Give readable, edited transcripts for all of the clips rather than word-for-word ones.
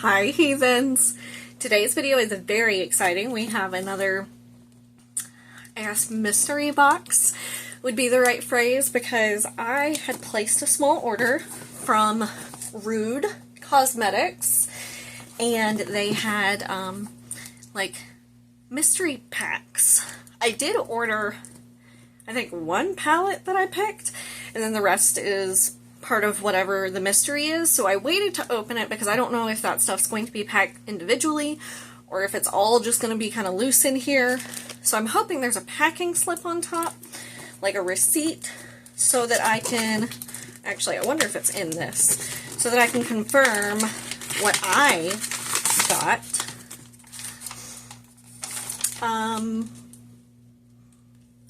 Hi heathens! Today's video is very exciting. We have another, I guess, mystery box would be the right phrase, because I had placed a small order from Rude Cosmetics and they had like mystery packs. I did order, I think, one palette that I picked, and then the rest is part of whatever the mystery is. So I waited to open it because I don't know if that stuff's going to be packed individually or if it's all just going to be kind of loose in here. So I'm hoping there's a packing slip on top, like a receipt, so that I can, actually I wonder if it's in this, so that I can confirm what I got.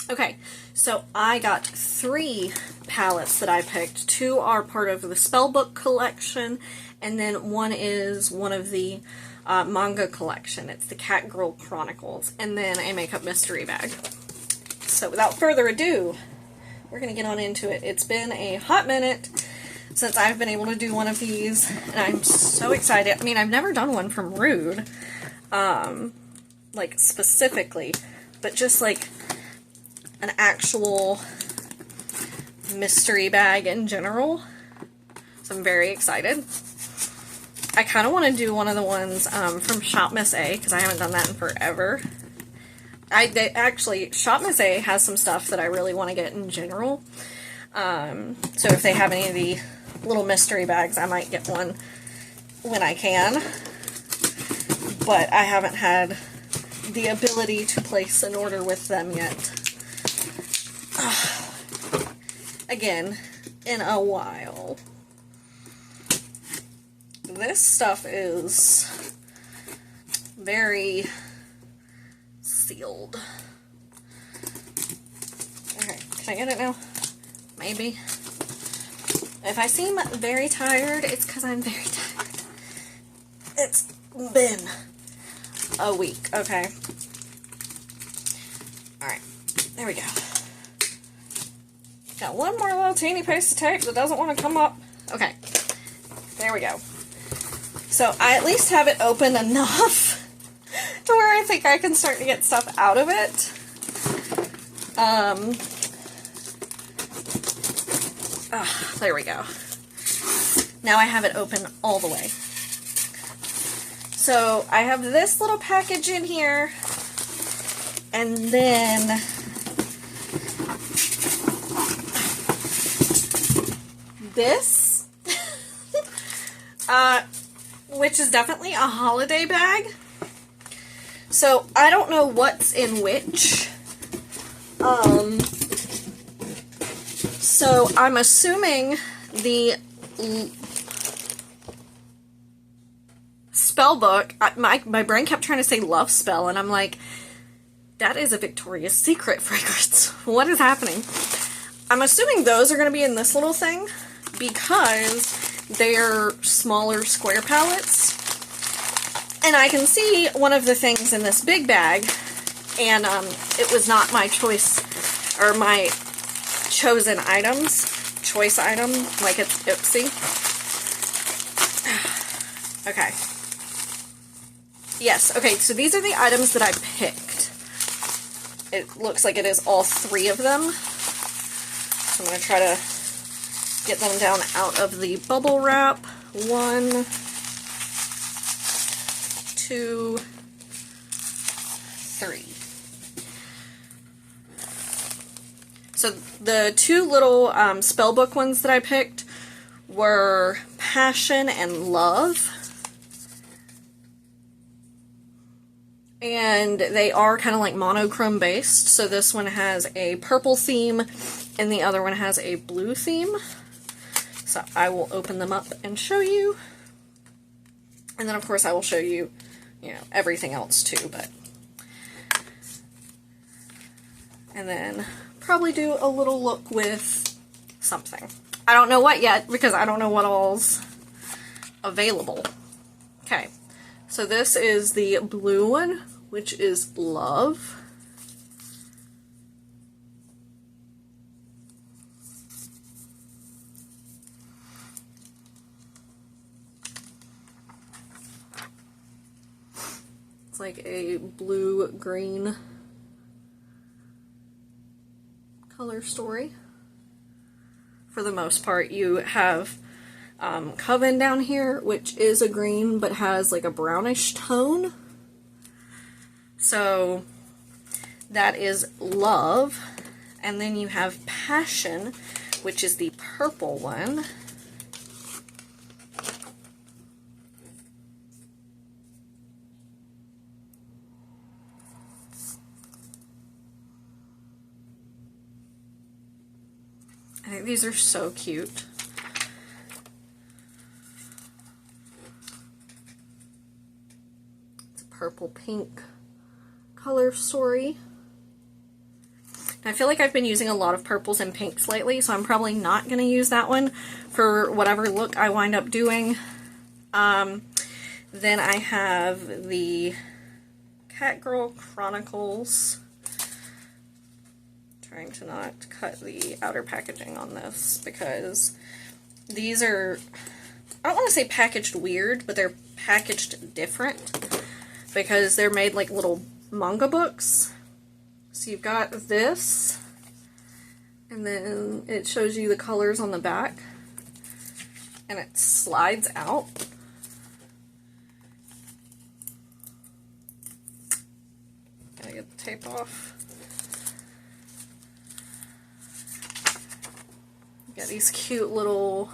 Okay, so I got 3 palettes that I picked. 2 are part of the spellbook collection, and then one is one of the manga collection. It's the Cat Girl Chronicles, and then a makeup mystery bag. So without further ado, we're going to get on into it. It's been a hot minute since I've been able to do one of these, and I'm so excited. I mean, I've never done one from Rude, like specifically, but just like an actual mystery bag in general. So I'm very excited. I kind of want to do one of the ones from Shop Miss A, because I haven't done that in forever. Actually, Shop Miss A has some stuff that I really want to get in general. So if they have any of the little mystery bags, I might get one when I can. But I haven't had the ability to place an order with them yet. Again, in a while. This stuff is very sealed. Okay, can I get it now? Maybe. If I seem very tired, it's because I'm very tired. It's been a week, okay? Alright, there we go. Got one more little teeny piece of tape that doesn't want to come up. Okay, there we go. So I at least have it open enough to where I think I can start to get stuff out of it. There we go. Now I have it open all the way. So I have this little package in here, and then this, which is definitely a holiday bag. So I don't know what's in which. So I'm assuming the spell book, my brain kept trying to say love spell, and I'm like, that is a Victoria's Secret fragrance. What is happening? I'm assuming those are going to be in this little thing, because they're smaller square palettes. And I can see one of the things in this big bag, and it was not my choice, or my chosen items, choice item, like it's Ipsy. Okay. Yes, okay, so these are the items that I picked. It looks like it is all 3 of them. So I'm going to try to get them down out of the bubble wrap. 1, 2, 3. So the 2 little spellbook ones that I picked were Passion and Love. And they are kind of like monochrome based. So this one has a purple theme and the other one has a blue theme. So I will open them up and show you. And then of course I will show you, everything else too, but. And then probably do a little look with something. I don't know what yet, because I don't know what all's available. Okay, so this is the blue one, which is Love. It's like a blue-green color story. For the most part, you have Coven down here, which is a green but has like a brownish tone. So that is Love. And then you have Passion, which is the purple one. I think these are so cute. It's a purple pink color story. And I feel like I've been using a lot of purples and pinks lately, so I'm probably not going to use that one for whatever look I wind up doing. Then I have the Catgirl Chronicles. Trying to not cut the outer packaging on this because these are, I don't want to say packaged weird, but they're packaged different because they're made like little manga books. So you've got this, and then it shows you the colors on the back, and it slides out. Gotta get the tape off. Got these cute little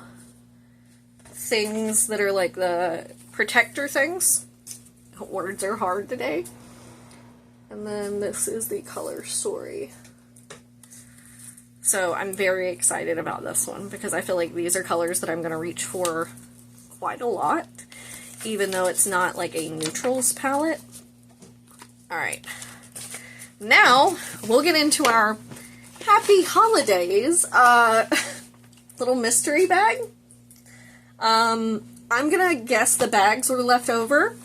things that are like the protector things. Words are hard today. And then this is the color story. So I'm very excited about this one because I feel like these are colors that I'm going to reach for quite a lot, even though it's not like a neutrals palette. Alright, now we'll get into our happy holidays little mystery bag. I'm gonna guess the bags were left over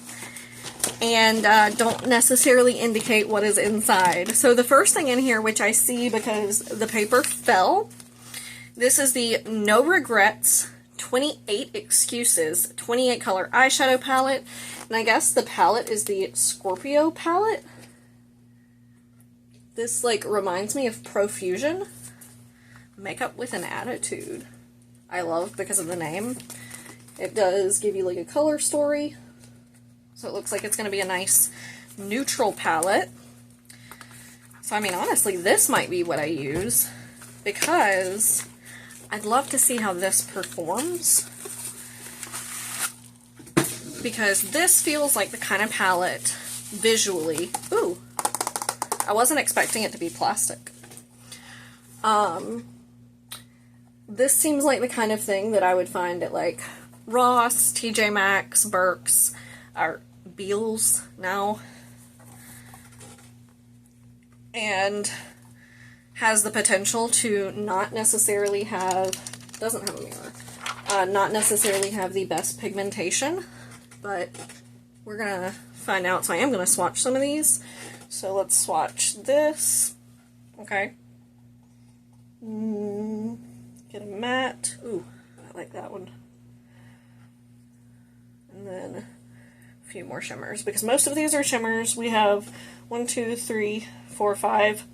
and don't necessarily indicate what is inside. So the first thing in here, which I see because the paper fell, this is the No Regrets 28 Excuses 28 color eyeshadow palette, and I guess the palette is the Scorpio palette. This like reminds me of Profusion. Makeup with an Attitude. I love because of the name. It does give you like a color story. So it looks like it's going to be a nice neutral palette. So I mean honestly this might be what I use because I'd love to see how this performs. Because this feels like the kind of palette visually. Ooh. I wasn't expecting it to be plastic. This seems like the kind of thing that I would find at like Ross, TJ Maxx, Burke's, or Beals now. And has the potential to not necessarily have, doesn't have a mirror, not necessarily have the best pigmentation, but we're gonna find out. So I am gonna swatch some of these. So let's swatch this. Okay. Get a matte. Ooh, I like that one. And then a few more shimmers, because most of these are shimmers. We have 1, 2, 3, 4, 5,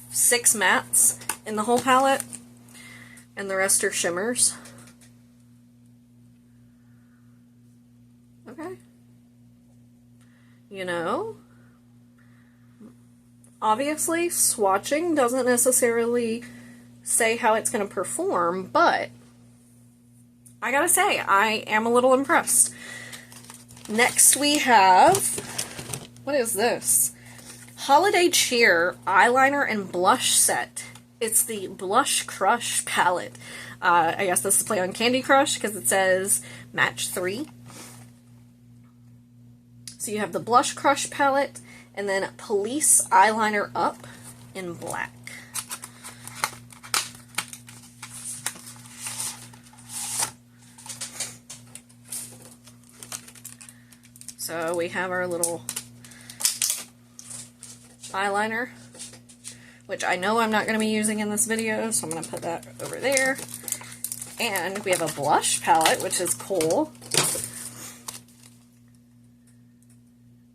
6 mattes in the whole palette, and the rest are shimmers. Okay. You know, obviously swatching doesn't necessarily say how it's going to perform, but I gotta say, I am a little impressed. Next we have, what is this? Holiday Cheer Eyeliner and Blush Set. It's the Blush Crush palette. I guess this is play on Candy Crush because it says match 3. So you have the Blush Crush palette and then Police Eyeliner Up in black. So we have our little eyeliner, which I know I'm not going to be using in this video, so I'm going to put that over there. And we have a blush palette, which is cool.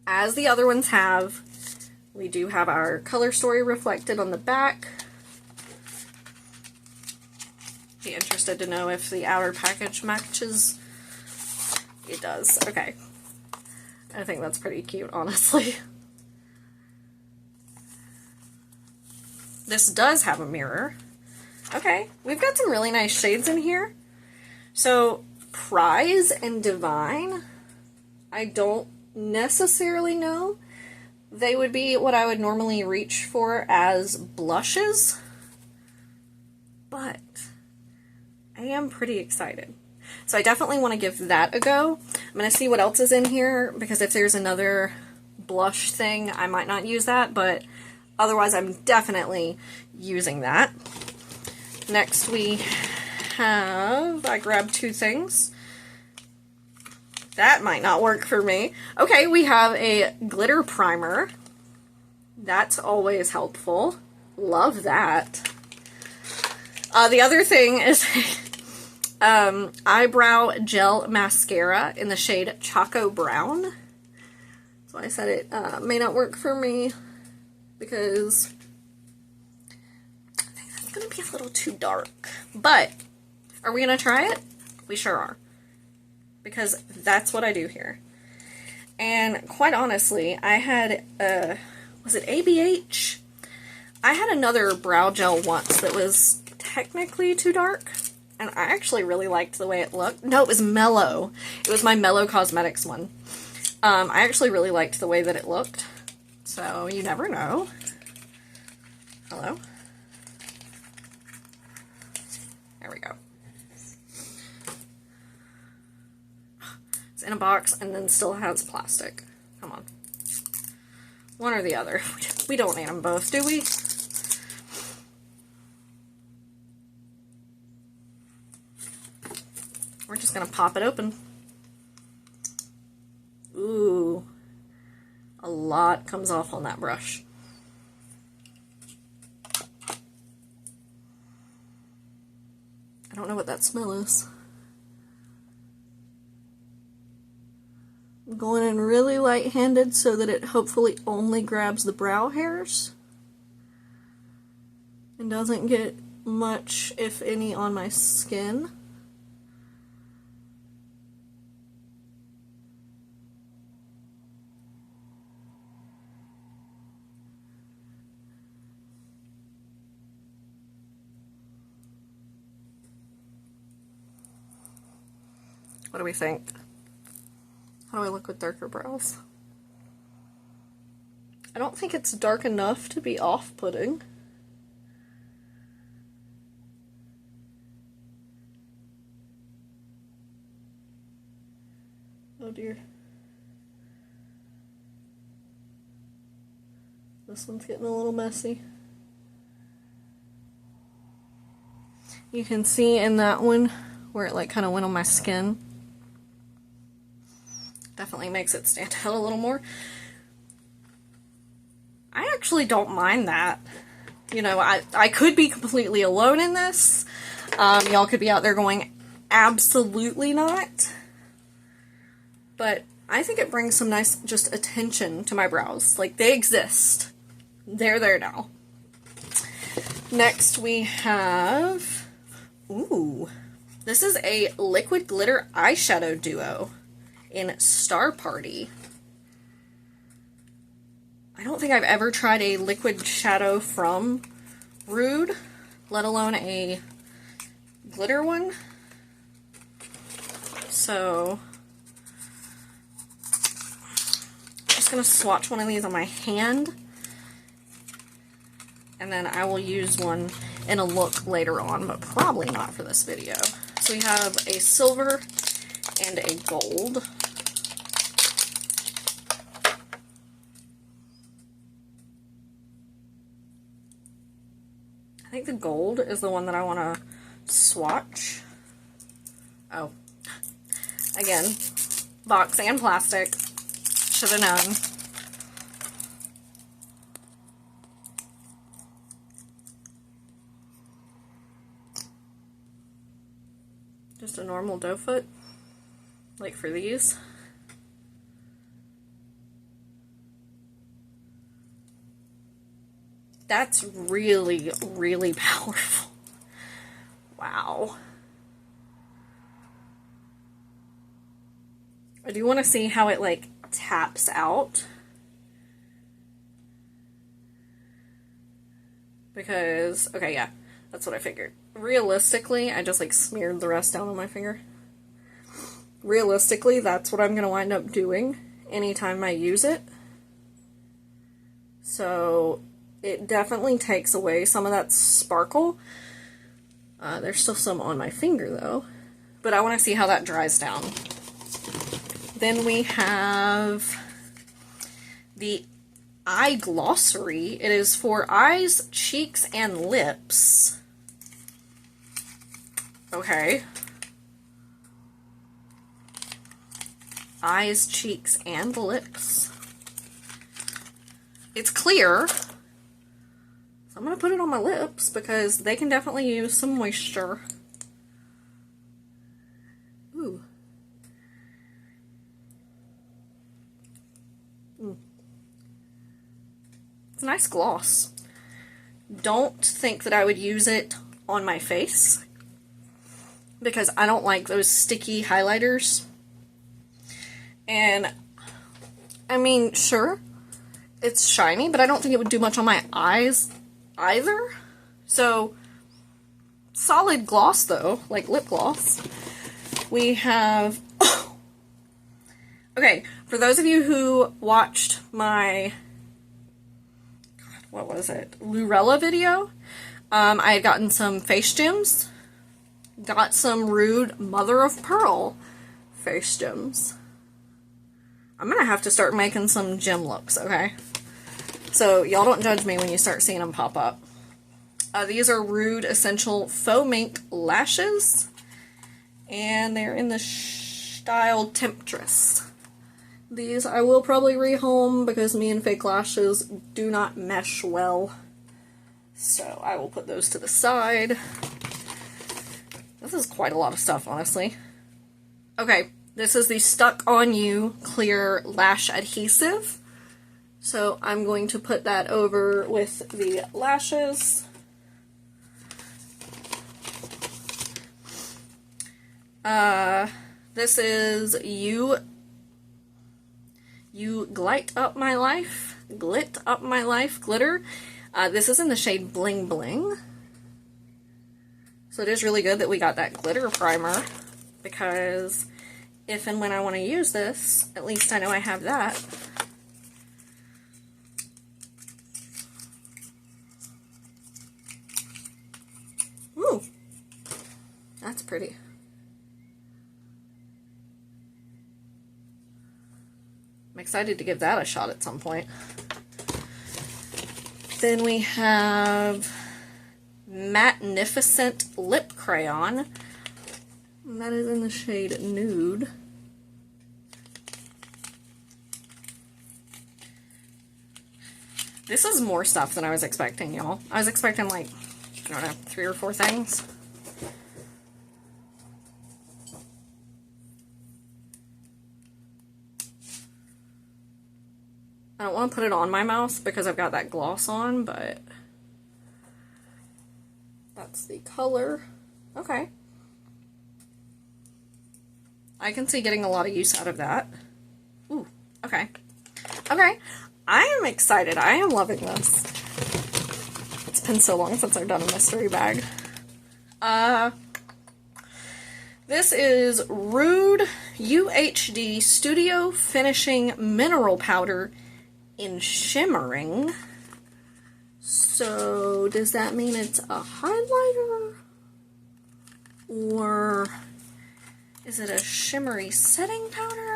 as the other ones have. We do have our color story reflected on the back. Be interested to know if the outer package matches. It does. Okay. I think that's pretty cute, honestly. This does have a mirror. Okay, we've got some really nice shades in here. So, Prize and Divine, I don't necessarily know. They would be what I would normally reach for as blushes, but I am pretty excited. So I definitely want to give that a go. I'm going to see what else is in here, because if there's another blush thing, I might not use that, but otherwise I'm definitely using that. Next we have, I grabbed two things. That might not work for me. Okay, we have a glitter primer. That's always helpful. Love that. The other thing is eyebrow gel mascara in the shade Choco Brown. So I said it may not work for me because I think that's going to be a little too dark. But are we going to try it? We sure are. Because that's what I do here. And quite honestly, I had, was it ABH? I had another brow gel once that was technically too dark. And I actually really liked the way it looked. No, it was Mellow. It was my Mellow Cosmetics one. I actually really liked the way that it looked. So, you never know. Hello? There we go. It's in a box and then still has plastic. Come on. One or the other. We don't need them both, do we? We're just going to pop it open. Ooh. A lot comes off on that brush. I don't know what that smell is. I'm going in really light-handed so that it hopefully only grabs the brow hairs and doesn't get much, if any, on my skin. What do we think? How do I look with darker brows? I don't think it's dark enough to be off-putting. Oh dear. This one's getting a little messy. You can see in that one where it like kind of went on my skin. Definitely makes it stand out a little more. I actually don't mind that. You know, I could be completely alone in this. Y'all could be out there going, absolutely not. But I think it brings some nice just attention to my brows. Like, they exist. They're there now. Next we have, ooh, this is a liquid glitter eyeshadow duo in Star Party. I don't think I've ever tried a liquid shadow from Rude, let alone a glitter one. So, I'm just going to swatch one of these on my hand, and then I will use one in a look later on, but probably not for this video. So we have a silver and a gold. I think the gold is the one that I want to swatch. Oh. Again, box and plastic. Should have known. Just a normal doe foot, like for these. That's really, really powerful. Wow. I do want to see how it like taps out. Because, okay, yeah, that's what I figured. Realistically, I just like smeared the rest down on my finger. Realistically, that's what I'm going to wind up doing anytime I use it. So it definitely takes away some of that sparkle. There's still some on my finger though, but I want to see how that dries down. Then we have the eye glossary. It is for eyes, cheeks, and lips. Okay. Eyes, cheeks, and lips. It's clear. So I'm going to put it on my lips because they can definitely use some moisture. Ooh. It's a nice gloss. Don't think that I would use it on my face because I don't like those sticky highlighters. And, I mean, sure, it's shiny, but I don't think it would do much on my eyes either. So, solid gloss though, like lip gloss. We have, okay, for those of you who watched my, what was it, Lurella video, I had gotten some face gems, got some Rude Mother of Pearl face gems. I'm gonna have to start making some gem looks, okay? So, y'all don't judge me when you start seeing them pop up. These are Rude Essential Faux Mink Lashes, and they're in the style Temptress. These I will probably rehome because me and fake lashes do not mesh well. So, I will put those to the side. This is quite a lot of stuff, honestly. Okay. This is the Stuck On You Clear Lash Adhesive. So I'm going to put that over with the lashes. This is You Glite Up My Life. Glit Up My Life Glitter. This is in the shade Bling Bling. So it is really good that we got that glitter primer because if and when I want to use this, at least I know I have that. Ooh, that's pretty. I'm excited to give that a shot at some point. Then we have Magnificent Lip Crayon. And that is in the shade Nude. This is more stuff than I was expecting, y'all. I was expecting like, I don't know, 3 or 4 things. I don't want to put it on my mouth because I've got that gloss on, but that's the color. Okay. I can see getting a lot of use out of that. Ooh, okay. Okay, I am excited. I am loving this. It's been so long since I've done a mystery bag. This is Rude UHD Studio Finishing Mineral Powder in Shimmering. So, does that mean it's a highlighter? Or is it a shimmery setting powder?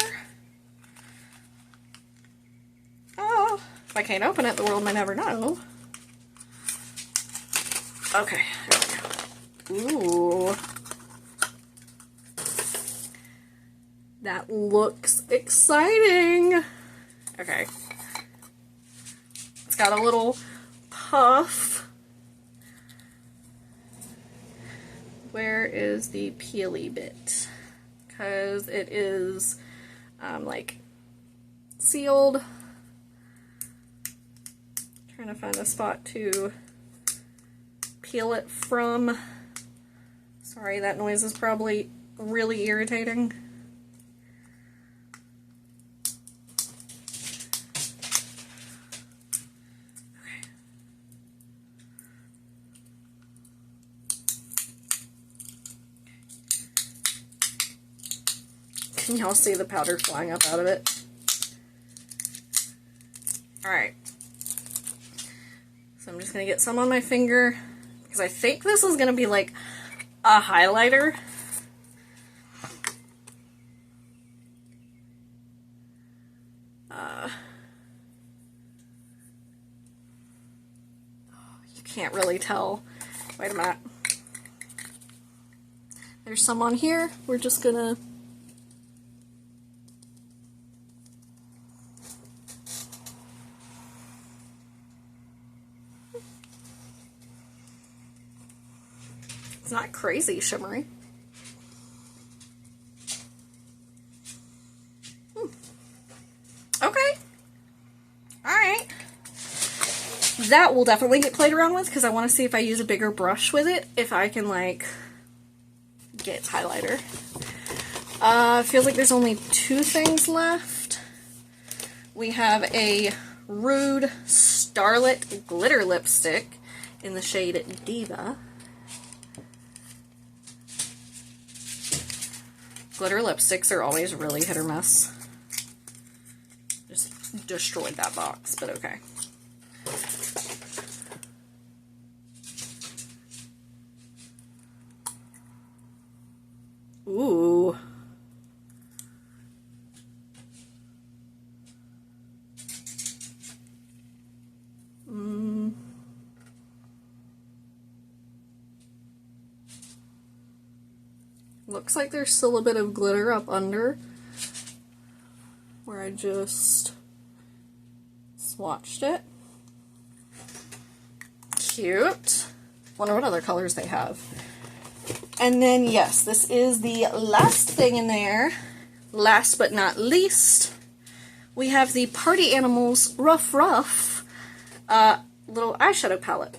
Oh, if I can't open it, the world may never know. Okay, there we go. Ooh. That looks exciting. Okay. It's got a little puff. Where is the peely bit? Because it is like sealed. Trying to find a spot to peel it from. Sorry, that noise is probably really irritating. Can y'all see the powder flying up out of it? Alright. So I'm just going to get some on my finger, because I think this is going to be like a highlighter. You can't really tell. Wait a minute. There's some on here. We're just going to... It's not crazy shimmery. Okay. Alright. That will definitely get played around with, because I want to see if I use a bigger brush with it, if I can, like, get highlighter. Feels like there's only 2 things left. We have a Rude Starlit Glitter Lipstick in the shade Diva. Glitter lipsticks are always really hit or miss. Just destroyed that box, but okay. Ooh. Looks like there's still a bit of glitter up under where I just swatched it. Cute. Wonder what other colors they have. And then, yes, this is the last thing in there. Last but not least, we have the Party Animals Rough Rough little eyeshadow palette.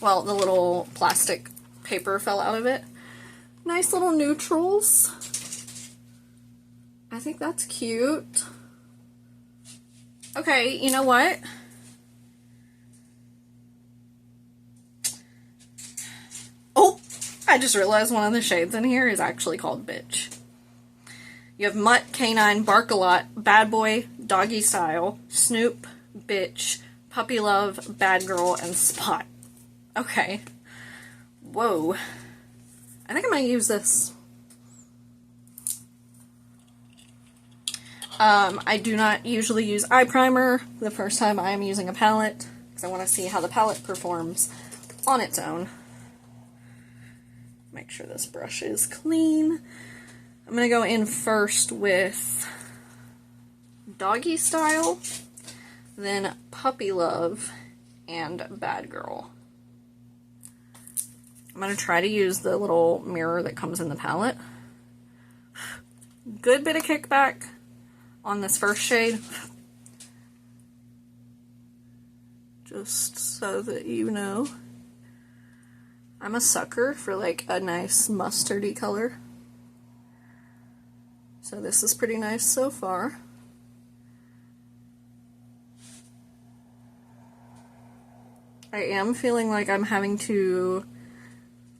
Well, the little plastic paper fell out of it. Nice little neutrals. I think that's cute. Okay, you know what? Oh, I just realized one of the shades in here is actually called Bitch. You have Mutt, Canine, Bark-a-Lot, Bad Boy, Doggy Style, Snoop, Bitch, Puppy Love, Bad Girl, and Spot. Okay. Whoa. I think I might use this. I do not usually use eye primer the first time I am using a palette, because I want to see how the palette performs on its own. Make sure this brush is clean. I'm going to go in first with Doggy Style, then Puppy Love, and Bad Girl. I'm going to try to use the little mirror that comes in the palette. Good bit of kickback on this first shade. Just so that you know. I'm a sucker for like a nice mustardy color. So this is pretty nice so far. I am feeling like I'm having to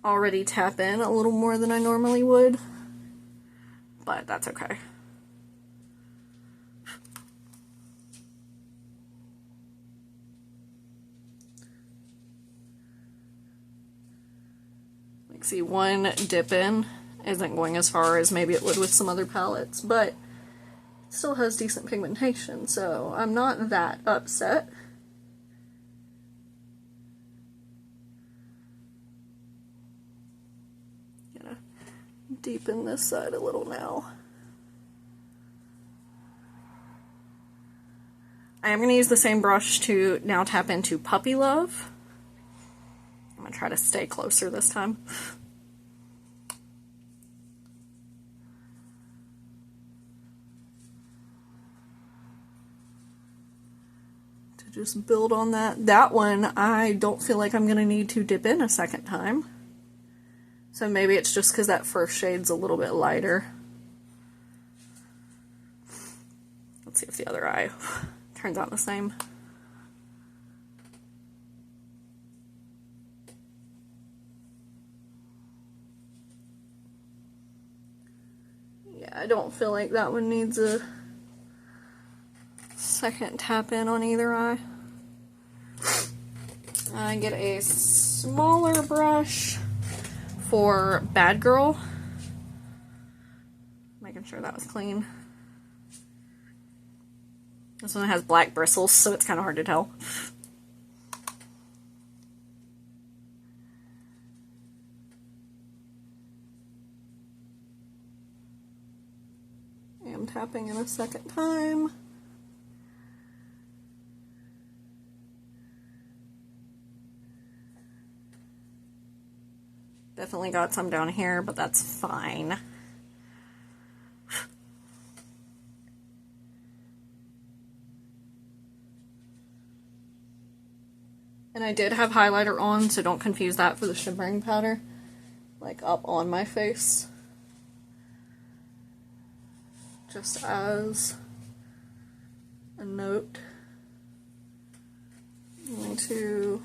already tap in a little more than I normally would, but that's okay. Like, see, one dip in isn't going as far as maybe it would with some other palettes, but it still has decent pigmentation, so I'm not that upset. Deepen this side a little now. I am going to use the same brush to now tap into Puppy Love. I'm going to try to stay closer this time. just build on that. That one, I don't feel like I'm going to need to dip in a second time. So maybe it's just because that first shade's a little bit lighter. Let's see if the other eye turns out the same. Yeah, I don't feel like that one needs a second tap in on either eye. I get a smaller brush for Bad Girl. Making sure that was clean. This one has black bristles, so it's kind of hard to tell. I'm tapping in a second time. Definitely got some down here, but that's fine. And I did have highlighter on, so don't confuse that for the shimmering powder. Like up on my face. Just as a note. I'm going to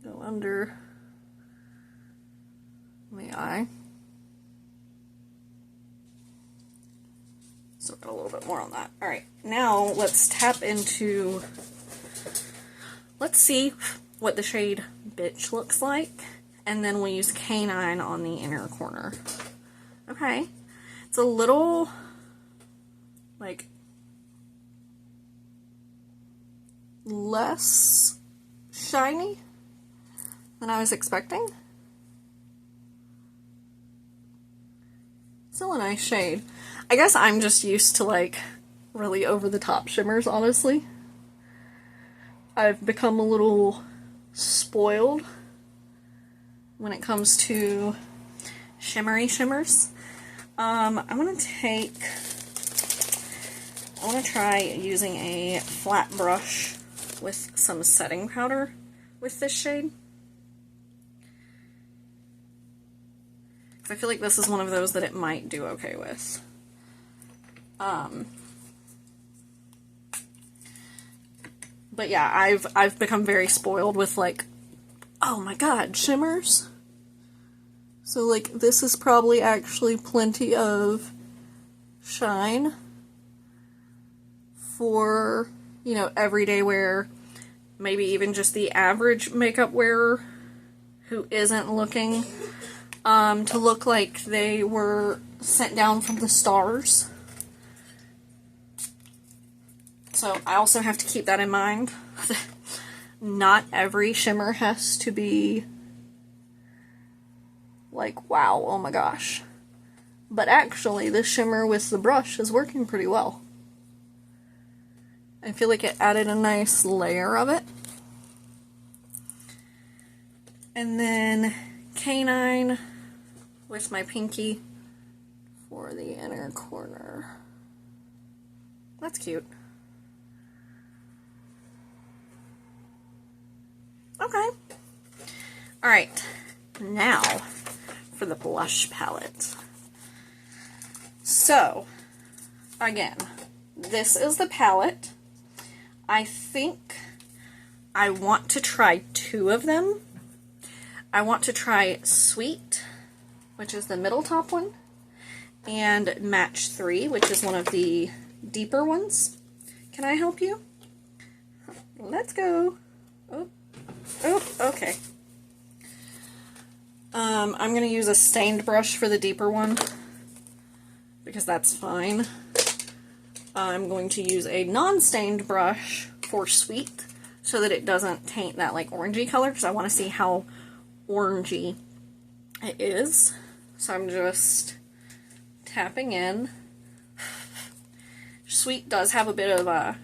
go under the eye. So got a little bit more on that. Alright, now let's tap into, let's see what the shade Bitch looks like, and then we'll use Canine on the inner corner. Okay, it's a little, like, less shiny than I was expecting. Still a nice shade. I guess I'm just used to like really over the top shimmers, honestly. I've become a little spoiled when it comes to shimmery shimmers. I want to try using a flat brush with some setting powder with this shade. I feel like this is one of those that it might do okay with. But yeah, I've become very spoiled with like, oh my god, shimmers. So like this is probably actually plenty of shine for, you know, everyday wear, maybe even just the average makeup wearer who isn't looking to look like they were sent down from the stars. So I also have to keep that in mind. Not every shimmer has to be like, wow, oh my gosh. But actually, this shimmer with the brush is working pretty well. I feel like it added a nice layer of it. And then Canine with my pinky for the inner corner. That's cute. Okay. Alright, now for the blush palette. So, again, this is the palette. I think I want to try two of them. I want to try Sweet, which is the middle top one, and Match 3, which is one of the deeper ones. Can I help you? Let's go. Oh, okay. I'm going to use a stained brush for the deeper one, because that's fine. I'm going to use a non-stained brush for Sweet, so that it doesn't taint that like orangey color, because I want to see how orangey it is. So I'm just tapping in. Sweet does have a bit of a,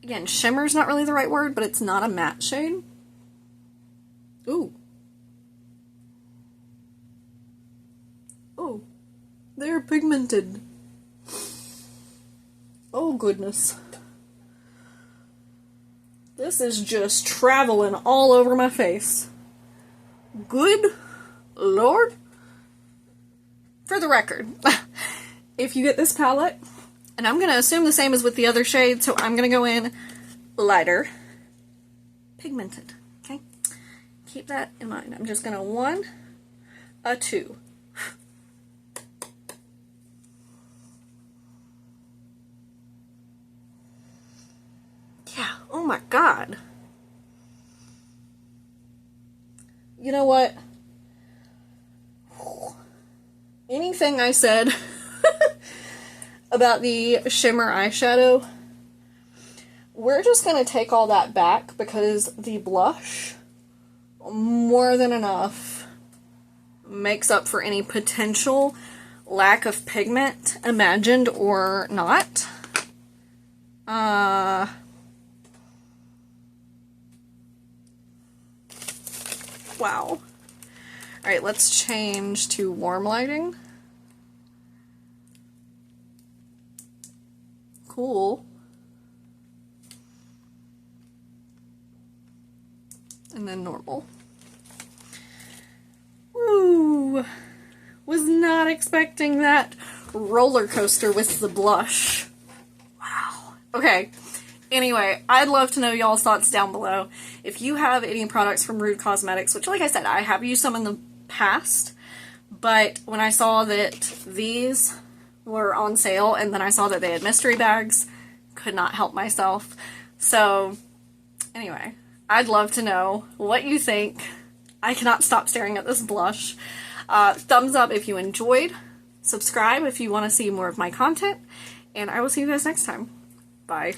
again, shimmer's not really the right word, but it's not a matte shade. Ooh. Oh, they're pigmented. Oh goodness. This is just traveling all over my face. Good Lord. For the record, if you get this palette, and I'm going to assume the same as with the other shade, so I'm going to go in lighter, pigmented, okay? Keep that in mind. I'm just going to 1, a 2. Yeah, oh my God. You know what? Anything I said about the shimmer eyeshadow, we're just going to take all that back because the blush, more than enough, makes up for any potential lack of pigment, imagined or not. Wow. Alright, let's change to warm lighting. Cool. And then normal. Woo! Was not expecting that roller coaster with the blush. Wow. Okay. Anyway, I'd love to know y'all's thoughts down below. If you have any products from Rude Cosmetics, which, like I said, I have used some in the past, but when I saw that these were on sale and then I saw that they had mystery bags, could not help myself. So, anyway, I'd love to know what you think. I cannot stop staring at this blush. Thumbs up if you enjoyed. Subscribe if you want to see more of my content. And I will see you guys next time. Bye.